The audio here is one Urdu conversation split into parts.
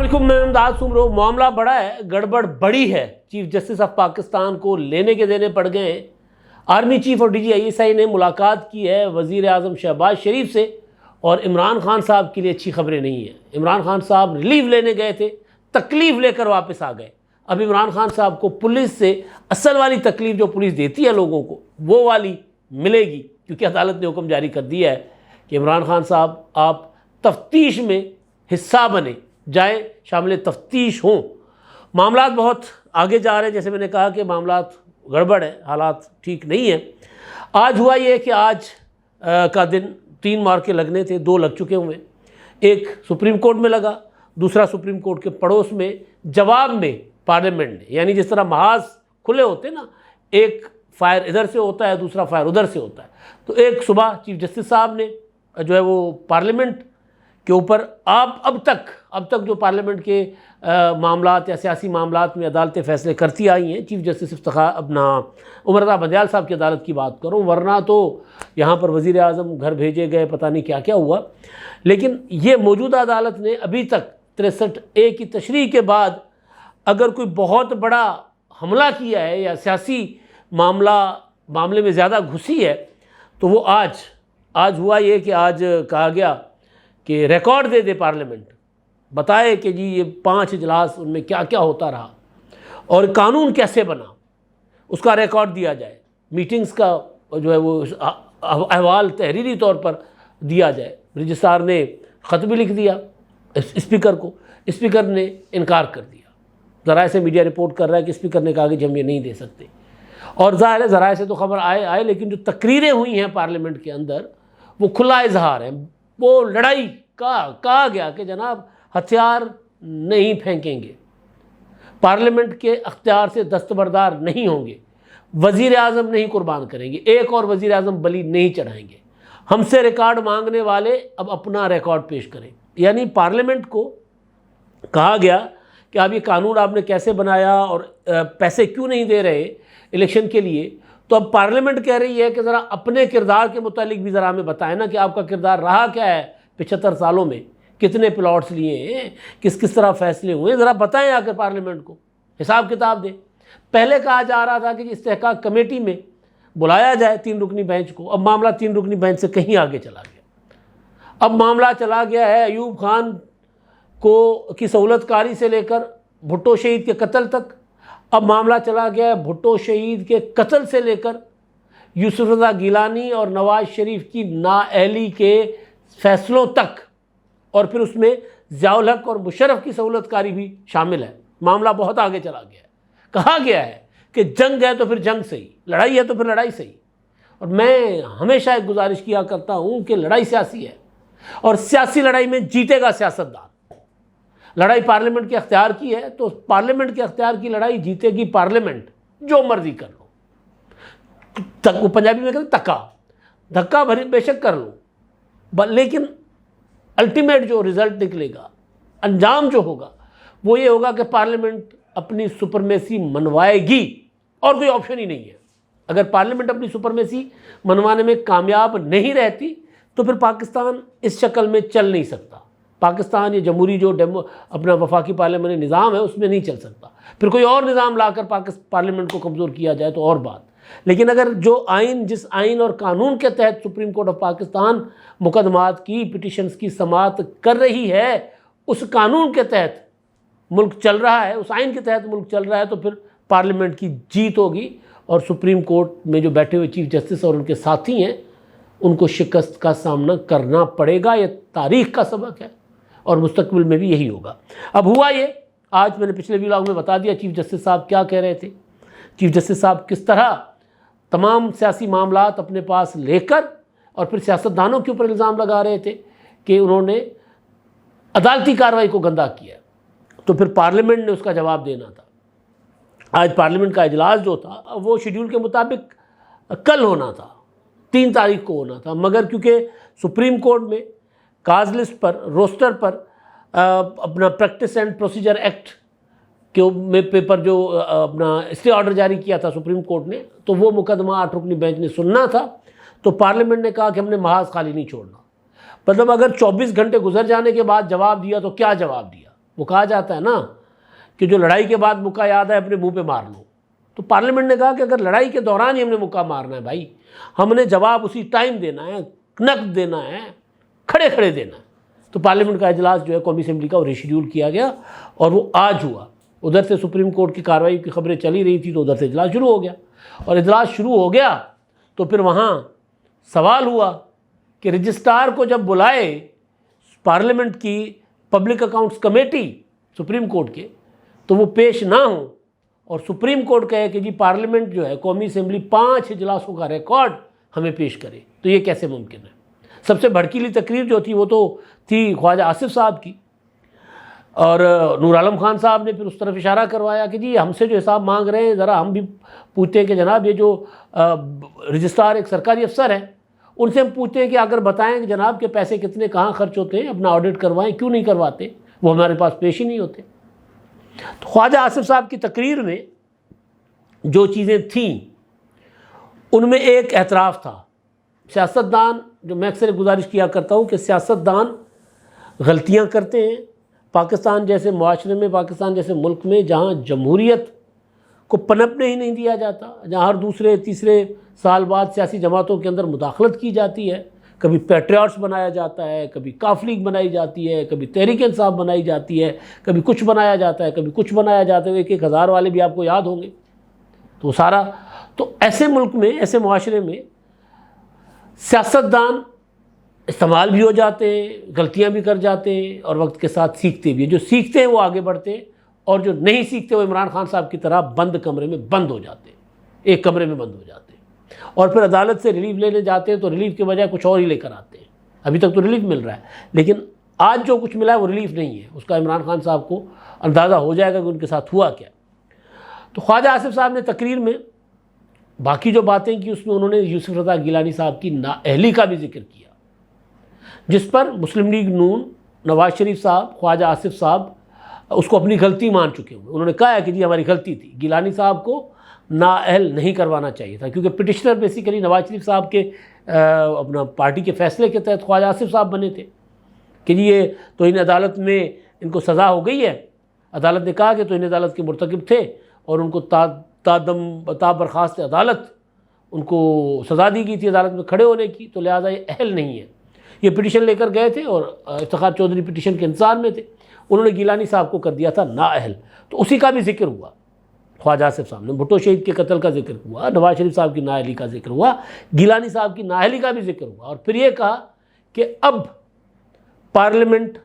السلام علیکم، میں امداد سمرو۔ معاملہ بڑا ہے، گڑبڑ بڑی ہے۔ چیف جسٹس آف پاکستان کو لینے کے دینے پڑ گئے ہیں۔ آرمی چیف اور DGI نے ملاقات کی ہے وزیر اعظم شہباز شریف سے، اور عمران خان صاحب کے لیے اچھی خبریں نہیں ہیں۔ عمران خان صاحب ریلیف لینے گئے تھے، تکلیف لے کر واپس آ گئے۔ اب عمران خان صاحب کو پولیس سے اصل والی تکلیف جو پولیس دیتی ہے لوگوں کو، وہ والی ملے گی، کیونکہ عدالت نے حکم جاری کر دیا ہے کہ عمران خان صاحب آپ تفتیش میں حصہ بنیں، جائیں، شامل تفتیش ہوں۔ معاملات بہت آگے جا رہے ہیں، جیسے میں نے کہا کہ معاملات گڑبڑ ہے، حالات ٹھیک نہیں ہیں۔ آج ہوا یہ کہ آج کا دن 3 مارکے لگنے تھے، 2 لگ چکے ہوئے۔ ایک سپریم کورٹ میں لگا، دوسرا سپریم کورٹ کے پڑوس میں جواب میں پارلیمنٹ نے، یعنی جس طرح محاذ کھلے ہوتے ہیں نا، ایک فائر ادھر سے ہوتا ہے، دوسرا فائر ادھر سے ہوتا ہے، تو ایک صبح چیف جسٹس صاحب نے جو ہے وہ پارلیمنٹ کے اوپر اب تک جو پارلیمنٹ کے معاملات یا سیاسی معاملات میں عدالتیں فیصلے کرتی آئی ہیں، چیف جسٹس عمر رضا بندیال صاحب کی عدالت کی بات کروں، ورنہ تو یہاں پر وزیر اعظم گھر بھیجے گئے، پتہ نہیں کیا کیا ہوا۔ لیکن یہ موجودہ عدالت نے ابھی تک 63A کی تشریح کے بعد اگر کوئی بہت بڑا حملہ کیا ہے یا سیاسی معاملے میں زیادہ گھسی ہے، تو وہ آج ہوا یہ کہ آج کہا گیا کہ ریکارڈ دے پارلیمنٹ، بتائے کہ جی یہ 5 اجلاس ان میں کیا کیا ہوتا رہا اور قانون کیسے بنا، اس کا ریکارڈ دیا جائے، میٹنگز کا جو ہے وہ احوال تحریری طور پر دیا جائے۔ رجسٹرار نے خط بھی لکھ دیا اسپیکر کو، اسپیکر نے انکار کر دیا۔ ذرائع سے میڈیا رپورٹ کر رہا ہے کہ اسپیکر نے کہا کہ ہم یہ نہیں دے سکتے، اور ظاہر ہے ذرائع سے تو خبر آئے لیکن جو تقریریں ہوئی ہیں پارلیمنٹ کے اندر وہ کھلا اظہار ہے۔ وہ لڑائی کا کہا گیا کہ جناب ہتھیار نہیں پھینکیں گے، پارلیمنٹ کے اختیار سے دستبردار نہیں ہوں گے، وزیر اعظم نہیں قربان کریں گے، ایک اور وزیر اعظم بلی نہیں چڑھائیں گے، ہم سے ریکارڈ مانگنے والے اب اپنا ریکارڈ پیش کریں۔ یعنی پارلیمنٹ کو کہا گیا کہ اب یہ قانون آپ نے کیسے بنایا اور پیسے کیوں نہیں دے رہے الیکشن کے لیے، تو اب پارلیمنٹ کہہ رہی ہے کہ ذرا اپنے کردار کے متعلق بھی ذرا ہمیں بتائیں نا کہ آپ کا کردار رہا کیا ہے 75 سالوں میں، کتنے پلاٹس لیے ہیں، کس طرح فیصلے ہوئے، ذرا بتائیں آ کر پارلیمنٹ کو، حساب کتاب دیں۔ پہلے کہا جا رہا تھا کہ استحقاق کمیٹی میں بلایا جائے 3 رکنی بینچ کو، اب معاملہ 3 رکنی بینچ سے کہیں آگے چلا گیا۔ اب معاملہ چلا گیا ہے ایوب خان کی سہولت کاری سے لے کر بھٹو شہید کے قتل تک، اب معاملہ چلا گیا ہے بھٹو شہید کے قتل سے لے کر یوسف رضا گیلانی اور نواز شریف کی نااہلی کے فیصلوں تک، اور پھر اس میں ضیاء الحق اور مشرف کی سہولت کاری بھی شامل ہے۔ معاملہ بہت آگے چلا گیا ہے۔ کہا گیا ہے کہ جنگ ہے تو پھر جنگ صحیح، لڑائی ہے تو پھر لڑائی صحیح، اور میں ہمیشہ ایک گزارش کیا کرتا ہوں کہ لڑائی سیاسی ہے، اور سیاسی لڑائی میں جیتے گا سیاستدان۔ لڑائی پارلیمنٹ کے اختیار کی ہے تو پارلیمنٹ کے اختیار کی لڑائی جیتے گی پارلیمنٹ، جو مرضی کر لو، پنجابی میں کہتے ہیں دھکا بے شک کر لو، لیکن الٹیمیٹ جو رزلٹ نکلے گا، انجام جو ہوگا وہ یہ ہوگا کہ پارلیمنٹ اپنی سپرمیسی منوائے گی، اور کوئی آپشن ہی نہیں ہے۔ اگر پارلیمنٹ اپنی سپرمیسی منوانے میں کامیاب نہیں رہتی تو پھر پاکستان اس شکل میں چل نہیں سکتا۔ پاکستان یہ جمہوری جو اپنا وفاقی پارلیمنٹ نظام ہے اس میں نہیں چل سکتا، پھر کوئی اور نظام لا کر پارلیمنٹ کو کمزور کیا جائے تو اور بات۔ لیکن اگر جس آئین اور قانون کے تحت سپریم کورٹ آف پاکستان مقدمات کی پٹیشنز کی سماعت کر رہی ہے، اس قانون کے تحت ملک چل رہا ہے، اس آئین کے تحت ملک چل رہا ہے، تو پھر پارلیمنٹ کی جیت ہوگی، اور سپریم کورٹ میں جو بیٹھے ہوئے چیف جسٹس اور ان کے ساتھی ہیں ان کو شکست کا سامنا کرنا پڑے گا۔ یہ تاریخ کا سبق ہے اور مستقبل میں بھی یہی ہوگا۔ اب ہوا یہ، آج میں نے پچھلے ویلاگ میں بتا دیا چیف جسٹس صاحب کیا کہہ رہے تھے۔ چیف جسٹس صاحب کس طرح تمام سیاسی معاملات اپنے پاس لے کر اور پھر سیاستدانوں کے اوپر الزام لگا رہے تھے کہ انہوں نے عدالتی کارروائی کو گندا کیا، تو پھر پارلیمنٹ نے اس کا جواب دینا تھا۔ آج پارلیمنٹ کا اجلاس جو تھا وہ شیڈول کے مطابق کل ہونا تھا، 3 تاریخ کو ہونا تھا، مگر کیونکہ سپریم کورٹ میں کاز لسٹ پر، روسٹر پر اپنا پریکٹس اینڈ پروسیجر ایکٹ کے پیپر جو اپنا اسٹے آرڈر جاری کیا تھا سپریم کورٹ نے، تو وہ مقدمہ 8 رکنی بینچ نے سننا تھا، تو پارلیمنٹ نے کہا کہ ہم نے محاذ خالی نہیں چھوڑنا۔ مطلب اگر 24 گھنٹے گزر جانے کے بعد جواب دیا تو کیا جواب دیا؟ وہ کہا جاتا ہے نا کہ جو لڑائی کے بعد مکہ یاد ہے اپنے منہ پہ مار لو. تو پارلیمنٹ نے کہا کہ اگر لڑائی کے دوران ہی ہم نے مکہ مارنا ہے بھائی, ہم نے جواب اسی ٹائم دینا ہے, نقد دینا ہے, کھڑے کھڑے دینا ہے. تو پارلیمنٹ کا اجلاس جو ہے قومی اسمبلی کا وہ ریشیڈیول کیا گیا اور وہ آج ہوا. ادھر سے سپریم کورٹ کی کارروائی کی خبریں چلی رہی تھی تو ادھر سے اجلاس شروع ہو گیا, اور اجلاس شروع ہو گیا تو پھر وہاں سوال ہوا کہ رجسٹرار کو جب بلائے پارلیمنٹ کی public accounts committee supreme court کے تو وہ پیش نہ ہوں, اور سپریم کورٹ کہے کہ جی پارلیمنٹ جو ہے قومی اسمبلی 5 اجلاسوں کا ریکارڈ ہمیں پیش کرے, تو یہ کیسے ممکن ہے. سب سے بھڑکیلی تقریر جو تھی وہ تو تھی خواجہ آصف صاحب کی, اور نور عالم خان صاحب نے پھر اس طرف اشارہ کروایا کہ جی ہم سے جو حساب مانگ رہے ہیں ذرا ہم بھی پوچھتے ہیں کہ جناب یہ جو رجسٹرار ایک سرکاری افسر ہے ان سے ہم پوچھتے ہیں کہ اگر بتائیں کہ جناب کے پیسے کتنے کہاں خرچ ہوتے ہیں, اپنا آڈٹ کروائیں, کیوں نہیں کرواتے, وہ ہمارے پاس پیش ہی نہیں ہوتے. تو خواجہ آصف صاحب کی تقریر میں جو چیزیں تھیں ان میں ایک اعتراف تھا. سیاستدان, جو میں اکثر گزارش کیا کرتا ہوں کہ سیاستدان غلطیاں کرتے ہیں. پاکستان جیسے معاشرے میں, پاکستان جیسے ملک میں جہاں جمہوریت کو پنپنے ہی نہیں دیا جاتا, جہاں ہر دوسرے تیسرے سال بعد سیاسی جماعتوں کے اندر مداخلت کی جاتی ہے, کبھی پیٹریاٹس بنایا جاتا ہے, کبھی کاف لیگ بنائی جاتی ہے, کبھی تحریک انصاف بنائی جاتی ہے, کبھی کچھ بنایا جاتا ہے, کبھی کچھ بنایا جاتا ہے, 1,000 والے بھی آپ کو یاد ہوں گے. تو سارا تو ایسے ملک میں, ایسے معاشرے میں سیاستدان استعمال بھی ہو جاتے ہیں, غلطیاں بھی کر جاتے ہیں, اور وقت کے ساتھ سیکھتے بھی ہیں. جو سیکھتے ہیں وہ آگے بڑھتے ہیں, اور جو نہیں سیکھتے وہ عمران خان صاحب کی طرح بند کمرے میں بند ہو جاتے ہیں, ایک کمرے میں بند ہو جاتے ہیں, اور پھر عدالت سے ریلیف لینے جاتے ہیں تو ریلیف کے بجائے کچھ اور ہی لے کر آتے ہیں. ابھی تک تو ریلیف مل رہا ہے, لیکن آج جو کچھ ملا ہے وہ ریلیف نہیں ہے. اس کا عمران خان صاحب کو اندازہ ہو جائے گا کہ ان کے ساتھ ہوا کیا. تو خواجہ آصف صاحب نے تقریر میں باقی جو باتیں کی اس میں انہوں نے یوسف رضا گیلانی صاحب کی نااہلی کا بھی ذکر کیا, جس پر مسلم لیگ نون, نواز شریف صاحب, خواجہ آصف صاحب اس کو اپنی غلطی مان چکے ہوئے. انہوں نے کہا ہے کہ جی ہماری غلطی تھی, گیلانی صاحب کو نااہل نہیں کروانا چاہیے تھا, کیونکہ پٹیشنر بیسیکلی نواز شریف صاحب کے اپنا پارٹی کے فیصلے کے تحت خواجہ آصف صاحب بنے تھے کہ جی یہ توہین عدالت میں ان کو سزا ہو گئی ہے. عدالت نے کہا کہ توہین عدالت کے مرتکب تھے اور ان کو تا برخاست عدالت ان کو سزا دی گئی تھی عدالت میں کھڑے ہونے کی, تو لہٰذا یہ اہل نہیں ہے. یہ پٹیشن لے کر گئے تھے اور افتخار چودھری پٹیشن کے انتظار میں تھے, انہوں نے گیلانی صاحب کو کر دیا تھا نااہل. تو اسی کا بھی ذکر ہوا خواجہ آصف صاحب نے. بھٹو شہید کے قتل کا ذکر ہوا, نواز شریف صاحب کی نااہلی کا ذکر ہوا, گیلانی صاحب کی نااہلی کا بھی ذکر ہوا, اور پھر یہ کہا کہ اب پارلیمنٹ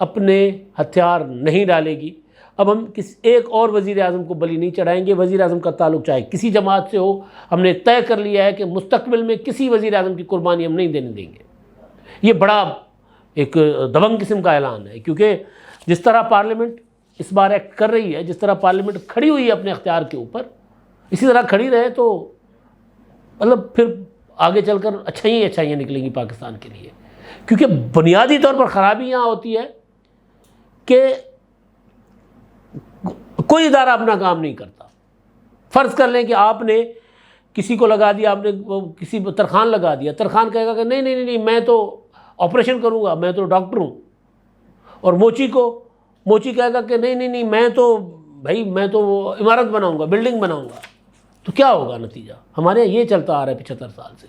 اپنے ہتھیار نہیں ڈالے گی, اب ہم ایک اور وزیر اعظم کو بلی نہیں چڑھائیں گے. وزیر اعظم کا تعلق چاہے کسی جماعت سے ہو, ہم نے طے کر لیا ہے کہ مستقبل میں کسی وزیر اعظم کی قربانی ہم نہیں دینے دیں گے. یہ بڑا ایک دبنگ قسم کا اعلان ہے, کیونکہ جس طرح پارلیمنٹ اس بار ایکٹ کر رہی ہے, جس طرح پارلیمنٹ کھڑی ہوئی ہے اپنے اختیار کے اوپر, اسی طرح کھڑی رہے تو مطلب پھر آگے چل کر اچھائیاں نکلیں گی پاکستان کے لیے. کیونکہ بنیادی طور پر خرابی یہاں ہوتی ہے کہ کوئی ادارہ اپنا کام نہیں کرتا. فرض کر لیں کہ آپ نے کسی کو لگا دیا, آپ نے کسی ترخان لگا دیا, ترخان کہے گا کہ نہیں میں تو آپریشن کروں گا, میں تو ڈاکٹر ہوں, اور موچی کہے گا کہ نہیں میں تو عمارت بناؤں گا, بلڈنگ بناؤں گا. تو کیا ہوگا نتیجہ؟ ہمارے یہاں یہ چلتا آ رہا ہے 75 سال سے.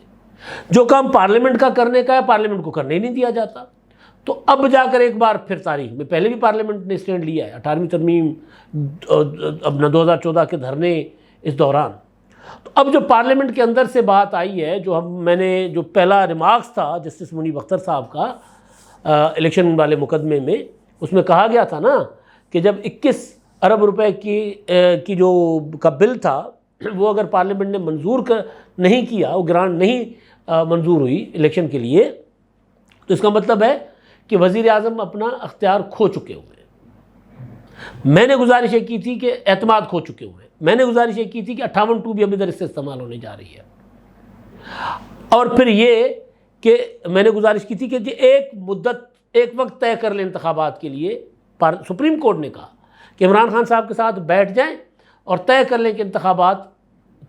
جو کام پارلیمنٹ کا کرنے کا ہے پارلیمنٹ کو کرنے ہی نہیں دیا جاتا. تو اب جا کر ایک بار پھر تاریخ میں, پہلے بھی پارلیمنٹ نے اسٹینڈ لیا ہے, 18ویں ترمیم, اپنا 2014 کے دھرنے اس دوران. تو اب جو پارلیمنٹ کے اندر سے بات آئی ہے, میں نے جو پہلا ریمارکس تھا جسٹس منیب اختر صاحب کا الیکشن والے مقدمے میں, اس میں کہا گیا تھا نا کہ جب 21 ارب روپے کی جو کا بل تھا وہ اگر پارلیمنٹ نے منظور نہیں کیا, وہ گرانٹ نہیں منظور ہوئی الیکشن کے لیے, تو اس کا مطلب ہے کہ وزیر اعظم اپنا اختیار کھو چکے ہوئے ہیں. میں نے گزارش یہ کی تھی کہ اعتماد کھو چکے ہوئے ہیں. میں نے گزارش یہ کی تھی کہ 58(2) بھی اب ادھر اس سے استعمال ہونے جا رہی ہے. اور پھر یہ کہ میں نے گزارش کی تھی کہ ایک وقت طے کر لیں انتخابات کے لیے. سپریم کورٹ نے کہا کہ عمران خان صاحب کے ساتھ بیٹھ جائیں اور طے کر لیں کہ انتخابات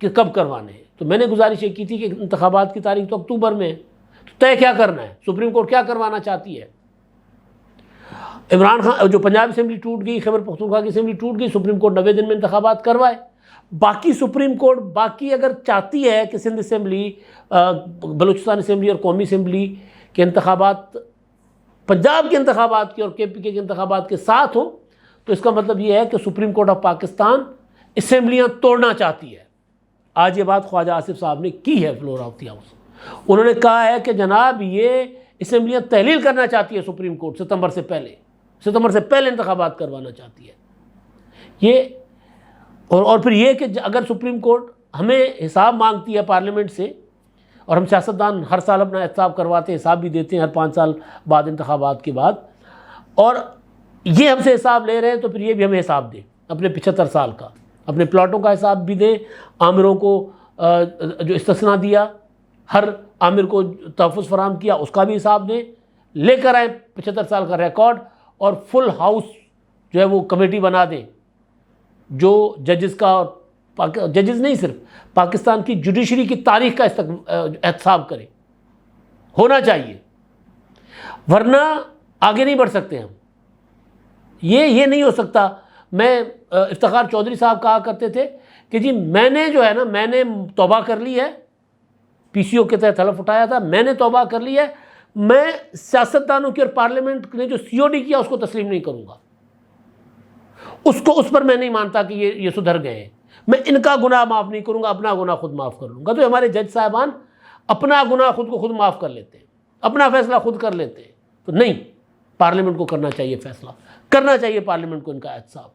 کب کروانے ہیں. تو میں نے گزارش یہ کی تھی کہ انتخابات کی تاریخ تو اکتوبر میں ہے, تو طے کیا کرنا ہے, سپریم کورٹ کیا کروانا چاہتی ہے. عمران خان جو پنجاب اسمبلی ٹوٹ گئی، خیبر پختونخوا کی اسمبلی ٹوٹ گئی، سپریم کورٹ 90 دن میں انتخابات کروائے. باقی سپریم کورٹ باقی اگر چاہتی ہے کہ سندھ اسمبلی، بلوچستان اسمبلی اور قومی اسمبلی کے انتخابات پنجاب کے انتخابات کے اور KPK کے انتخابات کے ساتھ ہوں، تو اس کا مطلب یہ ہے کہ سپریم کورٹ آف پاکستان اسمبلیاں توڑنا چاہتی ہے. آج یہ بات خواجہ آصف صاحب نے کی ہے فلور آف دی ہاؤس. انہوں نے کہا ہے کہ جناب یہ اسمبلیاں تحلیل کرنا چاہتی ہے سپریم کورٹ، ستمبر سے پہلے انتخابات کروانا چاہتی ہے. یہ اور پھر یہ کہ اگر سپریم کورٹ ہمیں حساب مانگتی ہے پارلیمنٹ سے، اور ہم سیاستدان ہر سال اپنا احتساب کرواتے ہیں، حساب بھی دیتے ہیں ہر 5 سال بعد انتخابات کے بعد، اور یہ ہم سے حساب لے رہے ہیں، تو پھر یہ بھی ہمیں حساب دیں اپنے 75 سال کا، اپنے پلاٹوں کا حساب بھی دیں، عامروں کو جو استثناء دیا، ہر عامر کو تحفظ فراہم کیا، اس کا بھی حساب دیں، لے کر آئیں 75 سال کا ریکارڈ، اور فل ہاؤس جو ہے وہ کمیٹی بنا دیں جو ججز کا، اور ججز نہیں صرف پاکستان کی جوڈیشری کی تاریخ کا احتساب کرے. ہونا چاہیے، ورنہ آگے نہیں بڑھ سکتے ہم. یہ نہیں ہو سکتا. میں افتخار چودھری صاحب کہا کرتے تھے کہ جی میں نے توبہ کر لی ہے، PCO کے تحت حلف اٹھایا تھا، میں نے توبہ کر لی ہے، میں سیاستدانوں کی اور پارلیمنٹ نے جو COD کیا اس کو تسلیم نہیں کروں گا. اس پر میں نہیں مانتا کہ یہ سدھر گئے ہیں. میں ان کا گناہ معاف نہیں کروں گا، اپنا گناہ خود معاف کر لوں گا. تو ہمارے جج صاحبان اپنا گناہ خود کو خود معاف کر لیتے ہیں، اپنا فیصلہ خود کر لیتے ہیں. تو نہیں، پارلیمنٹ کو کرنا چاہیے فیصلہ، کرنا چاہیے پارلیمنٹ کو ان کا احتساب.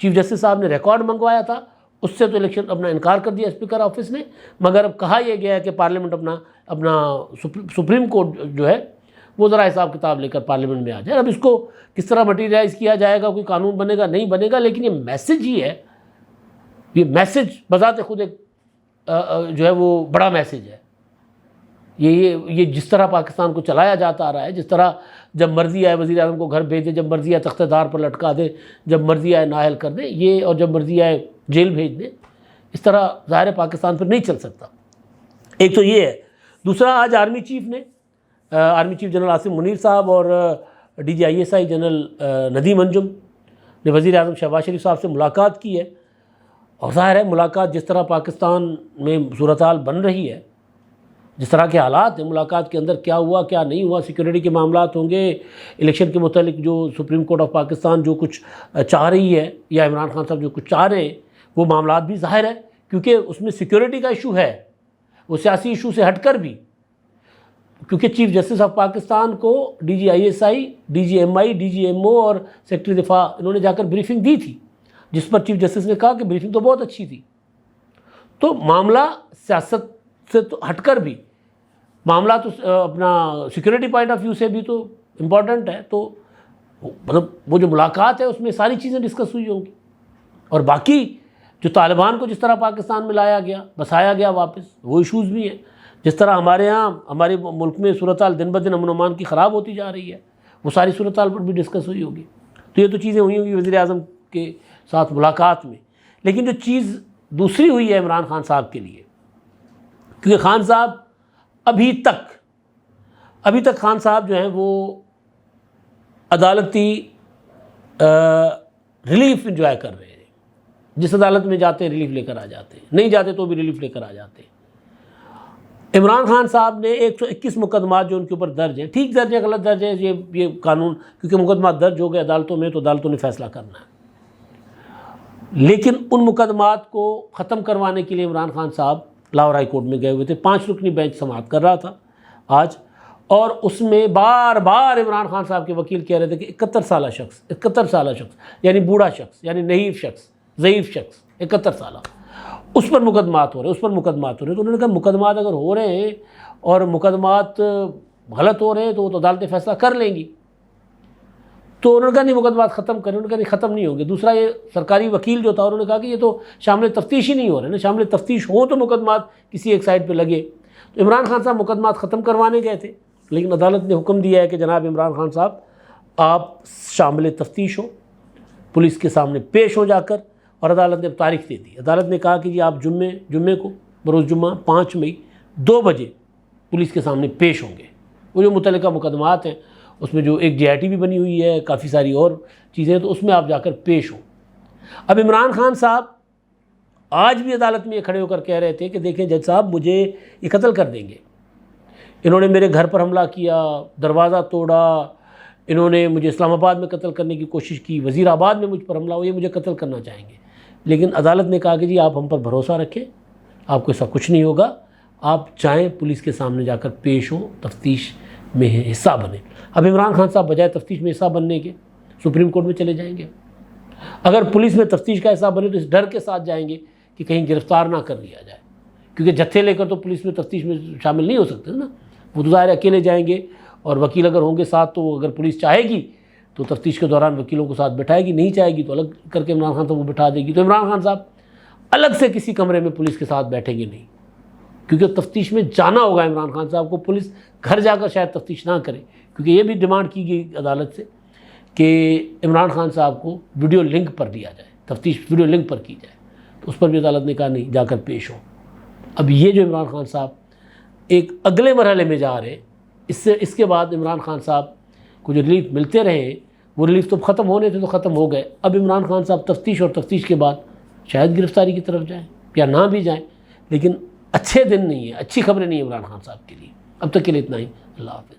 چیف جسٹس صاحب نے ریکارڈ منگوایا تھا، اس سے تو الیکشن اپنا انکار کر دیا اسپیکر آفس نے، مگر اب کہا یہ گیا ہے کہ پارلیمنٹ اپنا سپریم کورٹ جو ہے وہ ذرا حساب کتاب لے کر پارلیمنٹ میں آ جائے. اب اس کو کس طرح مٹیریلائز کیا جائے گا، کوئی قانون بنے گا نہیں بنے گا، لیکن یہ میسج ہی ہے. یہ میسج بذات خود ایک جو ہے وہ بڑا میسج ہے. یہ جس طرح پاکستان کو چلایا جاتا آ رہا ہے، جس طرح جب مرضی آئے وزیر اعظم کو گھر بھیج دے، جب مرضی آئے تختہ دار پر لٹکا دے، جب مرضی آئے نااہل کر دے، یہ اور جب مرضی آئے جیل بھیج دے، اس طرح ظاہر پاکستان پھر نہیں چل سکتا. ایک تو یہ ہے. دوسرا، آج army chief general Asim Munir صاحب اور DG ISI جنرل ندیم انجم نے وزیر اعظم شہباز شریف صاحب سے ملاقات کی ہے. اور ظاہر ہے ملاقات جس طرح پاکستان میں صورتحال بن رہی ہے، جس طرح کے حالات ہیں، ملاقات کے اندر کیا ہوا کیا نہیں ہوا، سیکورٹی کے معاملات ہوں گے، الیکشن کے متعلق جو سپریم کورٹ آف پاکستان جو کچھ چاہ رہی ہے، یا عمران خان صاحب جو کچھ چاہ رہے ہیں، وہ معاملات بھی ظاہر ہے کیونکہ اس میں سیکورٹی کا ایشو ہے، وہ سیاسی ایشو سے ہٹ کر بھی. کیونکہ چیف جسٹس آف پاکستان کو DG ISI، DG MI، DG MO اور سیکرٹری دفاع انہوں نے جا کر بریفنگ دی تھی، جس پر چیف جسٹس نے کہا کہ بریفنگ تو بہت اچھی تھی. تو معاملہ سیاست سے تو ہٹ کر بھی معاملہ تو اپنا سیکورٹی پوائنٹ آف ویو سے بھی تو امپورٹنٹ ہے. تو مطلب وہ جو ملاقات ہے اس میں ساری چیزیں ڈسکس ہوئی ہوں گی. اور باقی جو طالبان کو جس طرح پاکستان میں لایا گیا، بسایا گیا واپس، وہ ایشوز بھی ہیں. جس طرح ہمارے ملک میں صورتحال دن بدن امن و امان کی خراب ہوتی جا رہی ہے، وہ ساری صورتحال پر بھی ڈسکس ہوئی ہوگی. تو یہ تو چیزیں ہوئی ہوں گی وزیر اعظم کے ساتھ ملاقات میں. لیکن جو چیز دوسری ہوئی ہے عمران خان صاحب کے لیے، کیونکہ خان صاحب ابھی تک خان صاحب جو ہیں وہ عدالتی ریلیف انجوائے کر رہے ہیں. جس عدالت میں جاتے ہیں ریلیف لے کر آ جاتے ہیں، نہیں جاتے تو بھی ریلیف لے کر آ جاتے ہیں. عمران خان صاحب نے 121 مقدمات جو ان کے اوپر درج ہیں، ٹھیک درج ہے غلط درج ہے، یہ قانون، کیونکہ مقدمات درج ہو گئے عدالتوں میں تو عدالتوں نے فیصلہ کرنا ہے. لیکن ان مقدمات کو ختم کروانے کے لیے عمران خان صاحب لاہور ہائی کورٹ میں گئے ہوئے تھے. 5 رکنی بینچ سماعت کر رہا تھا آج، اور اس میں بار بار عمران خان صاحب کے وکیل کہہ رہے تھے کہ 71 سالہ شخص یعنی بوڑھا شخص، یعنی نحیف شخص، ضعیف شخص، 71 سالہ، اس پر مقدمات ہو رہے تو انہوں نے کہا مقدمات اگر ہو رہے ہیں اور مقدمات غلط ہو رہے ہیں تو وہ تو عدالتیں فیصلہ کر لیں گی. تو انہوں نے کہا نہیں مقدمات ختم کریں. انہوں نے کہا نہیں ختم نہیں ہوں گے. دوسرا یہ سرکاری وکیل جو تھا انہوں نے کہا کہ یہ تو شامل تفتیش ہی نہیں ہو رہے نا، شامل تفتیش ہوں تو مقدمات کسی ایک سائڈ پہ لگے. تو عمران خان صاحب مقدمات ختم کروانے گئے تھے، لیکن عدالت نے حکم دیا ہے کہ جناب عمران خان صاحب آپ شامل تفتیش ہو، پولیس کے سامنے پیش ہو جا کر. اور عدالت نے تاریخ دے دی. عدالت نے کہا کہ جی آپ جمعے کو بروز جمعہ 5 مئی 2 بجے پولیس کے سامنے پیش ہوں گے. وہ جو متعلقہ مقدمات ہیں اس میں جو ایک DIT بھی بنی ہوئی ہے، کافی ساری اور چیزیں، تو اس میں آپ جا کر پیش ہوں۔ اب عمران خان صاحب آج بھی عدالت میں یہ کھڑے ہو کر کہہ رہے تھے کہ دیکھیں جج صاحب، مجھے یہ قتل کر دیں گے، انہوں نے میرے گھر پر حملہ کیا، دروازہ توڑا، انہوں نے مجھے اسلام آباد میں قتل کرنے کی کوشش کی، وزیر آباد میں مجھ پر حملہ ہوا، یہ مجھے قتل کرنا چاہیں گے۔ لیکن عدالت نے کہا کہ جی آپ ہم پر بھروسہ رکھیں، آپ کو ایسا کچھ نہیں ہوگا، آپ چاہیں پولیس کے سامنے جا کر پیش ہوں، تفتیش میں حصہ بنیں۔ اب عمران خان صاحب بجائے تفتیش میں حصہ بننے کے سپریم کورٹ میں چلے جائیں گے۔ اگر پولیس میں تفتیش کا حصہ بنے تو اس ڈر کے ساتھ جائیں گے کہ کہیں گرفتار نہ کر لیا جائے، کیونکہ جتھے لے کر تو پولیس میں تفتیش میں شامل نہیں ہو سکتے نا، وہ تو ظاہر اکیلے جائیں گے، اور وکیل اگر ہوں گے ساتھ تو اگر پولیس چاہے گی تو تفتیش کے دوران وکیلوں کو ساتھ بٹھائے گی، نہیں چاہے گی تو الگ کر کے عمران خان صاحب کو بٹھا دے گی۔ تو عمران خان صاحب الگ سے کسی کمرے میں پولیس کے ساتھ بیٹھیں گے نہیں، کیونکہ تفتیش میں جانا ہوگا عمران خان صاحب کو، پولیس گھر جا کر شاید تفتیش نہ کرے، کیونکہ یہ بھی ڈیمانڈ کی گئی عدالت سے کہ عمران خان صاحب کو ویڈیو لنک پر دیا جائے، تفتیش ویڈیو لنک پر کی جائے، تو اس پر بھی عدالت نے کہا نہیں، جا کر پیش ہو۔ اب یہ جو عمران خان صاحب ایک اگلے مرحلے میں جا رہے ہیں، اس کے بعد عمران خان صاحب کو جو ریلیف ملتے رہے، وہ ریلیف تو ختم ہونے تھے تو ختم ہو گئے، اب عمران خان صاحب تفتیش اور تفتیش کے بعد شاید گرفتاری کی طرف جائیں یا نہ بھی جائیں، لیکن اچھے دن نہیں ہیں، اچھی خبریں نہیں ہیں عمران خان صاحب کے لیے۔ اب تک کے لیے اتنا ہی، اللہ حافظ۔